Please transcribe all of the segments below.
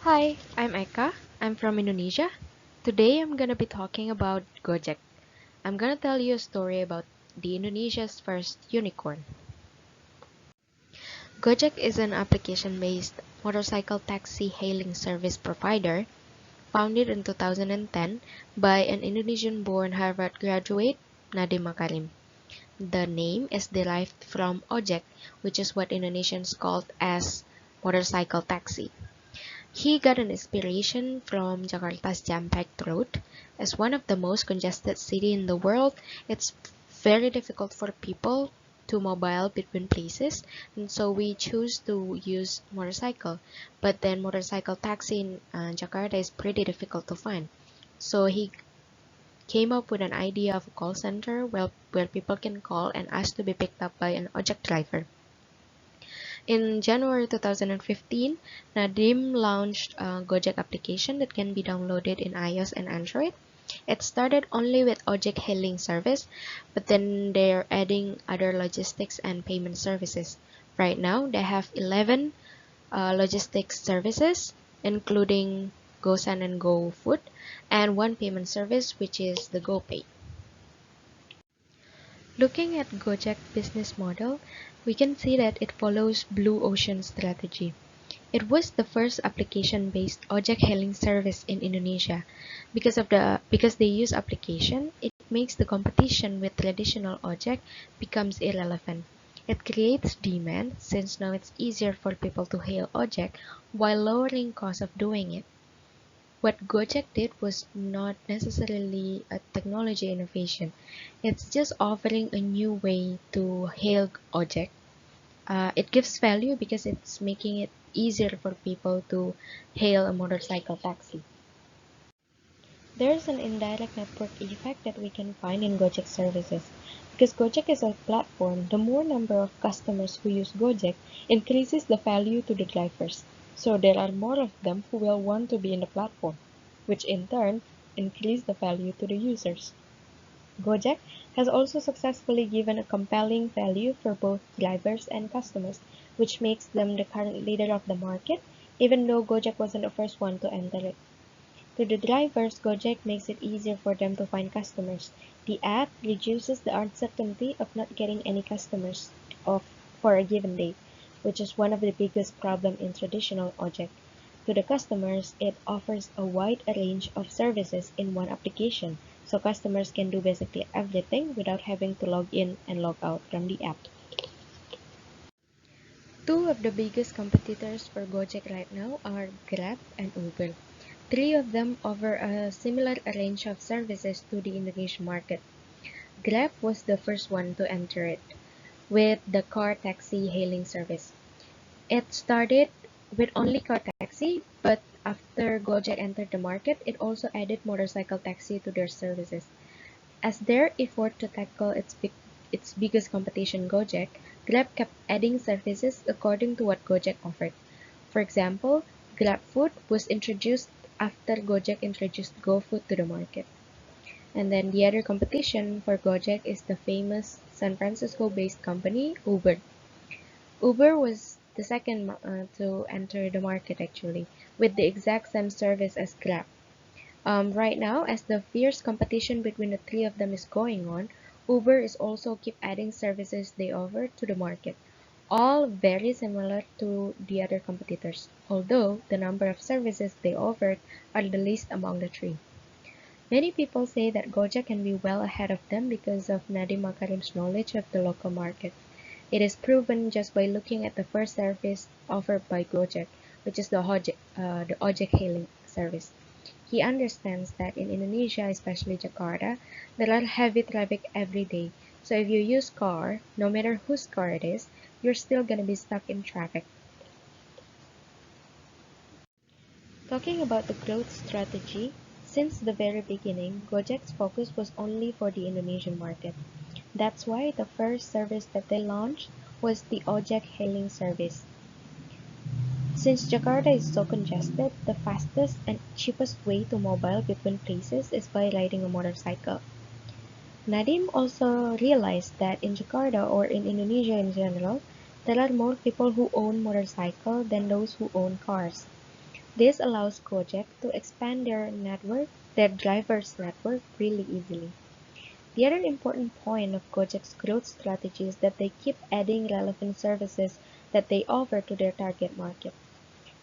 Hi, I'm Eka. I'm from Indonesia. Today I'm gonna be talking about Go-Jek. I'm gonna tell you a story about the Indonesia's first unicorn. Go-Jek is an application-based motorcycle taxi hailing service provider founded in 2010 by an Indonesian-born Harvard graduate, Nadiem Makarim. The name is derived from ojek, which is what Indonesians called as motorcycle taxi. He got an inspiration from Jakarta's jam-packed road. As one of the most congested city in the world, it's very difficult for people to mobile between places, and so we choose to use motorcycle. But then motorcycle taxi in Jakarta is pretty difficult to find. So he came up with an idea of a call center where people can call and ask to be picked up by an ojek driver. In January 2015, Nadim launched a Go-Jek application that can be downloaded in iOS and Android. It started only with Ojek hailing service, but then they're adding other logistics and payment services. Right now, they have 11 logistics services, including GoSend and GoFood, and one payment service, which is the GoPay. Looking at Gojek business model, we can see that it follows blue ocean strategy. It was the first application-based ojek hailing service in Indonesia. Because they use application, it makes the competition with traditional ojek becomes irrelevant. It creates demand since now it's easier for people to hail ojek while lowering cost of doing it. What Gojek did was not necessarily a technology innovation. It's just offering a new way to hail ojek. It gives value because it's making it easier for people to hail a motorcycle taxi. There's an indirect network effect that we can find in Gojek services. Because Gojek is a platform, the more number of customers who use Gojek increases the value to the drivers. So there are more of them who will want to be in the platform, which in turn increase the value to the users. Gojek has also successfully given a compelling value for both drivers and customers, which makes them the current leader of the market, even though Gojek wasn't the first one to enter it. To the drivers, Gojek makes it easier for them to find customers. The app reduces the uncertainty of not getting any customers of, for a given day, which is one of the biggest problems in traditional Ojek. To the customers, it offers a wide range of services in one application, so customers can do basically everything without having to log in and log out from the app. Two of the biggest competitors for Gojek right now are Grab and Uber. Three of them offer a similar range of services to the Indonesian market. Grab was the first one to enter it with the car taxi hailing service. It started with only car taxi, but after Gojek entered the market, it also added motorcycle taxi to their services. As their effort to tackle its biggest competition, Gojek, Grab kept adding services according to what Gojek offered. For example, GrabFood was introduced after Gojek introduced GoFood to the market. And then the other competition for Gojek is the famous San Francisco-based company Uber. Uber was the second to enter the market actually, with the exact same service as Grab. Right now, as the fierce competition between the three of them is going on, Uber is also keep adding services they offer to the market, all very similar to the other competitors, although the number of services they offered are the least among the three. Many people say that Gojek can be well ahead of them because of Nadiem Makarim's knowledge of the local market. It is proven just by looking at the first service offered by Go-Jek, which is the ojek hailing service. He understands that in Indonesia, especially Jakarta, there are heavy traffic every day. So if you use car, no matter whose car it is, you're still gonna be stuck in traffic. Talking about the growth strategy, since the very beginning, Gojek's focus was only for the Indonesian market. That's why the first service that they launched was the ojek hailing service. Since Jakarta is so congested, the fastest and cheapest way to mobile between places is by riding a motorcycle. Nadim also realized that in Jakarta or in Indonesia in general, there are more people who own motorcycle than those who own cars. This allows Go-Jek to expand their drivers network really easily. The other important point of Go-Jek's growth strategy is that they keep adding relevant services that they offer to their target market.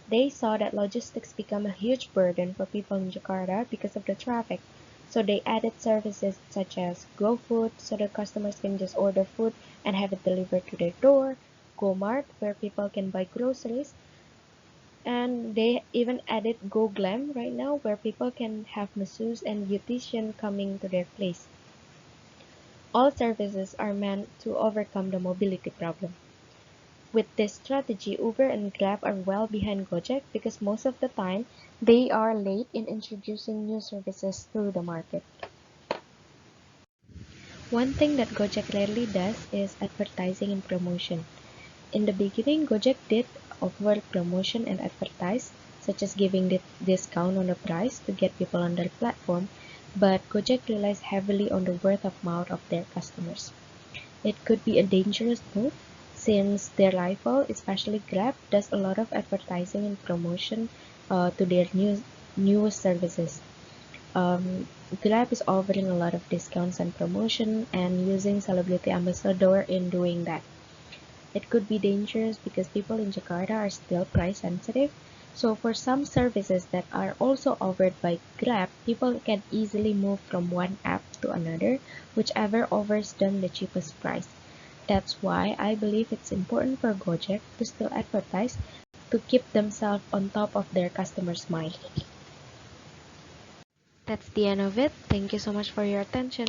They saw that logistics become a huge burden for people in Jakarta because of the traffic, so they added services such as GoFood so that customers can just order food and have it delivered to their door, GoMart where people can buy groceries, and they even added GoGlam right now where people can have masseuse and beautician coming to their place. All services are meant to overcome the mobility problem. With this strategy, Uber and Grab are well behind Gojek because most of the time they are late in introducing new services to the market. One thing that Gojek rarely does is advertising and promotion. In the beginning, Gojek did offer promotion and advertise, such as giving the discount on the price to get people on their platform, but Gojek relies heavily on the word of mouth of their customers. It could be a dangerous move since their rival, especially Grab, does a lot of advertising and promotion to their newest services. Um, Grab is offering a lot of discounts and promotion and using celebrity ambassador in doing that. It could be dangerous because people in Jakarta are still price sensitive. So for some services that are also offered by Grab, people can easily move from one app to another, whichever offers them the cheapest price. That's why I believe it's important for Gojek to still advertise to keep themselves on top of their customers' mind. That's the end of it. Thank you so much for your attention.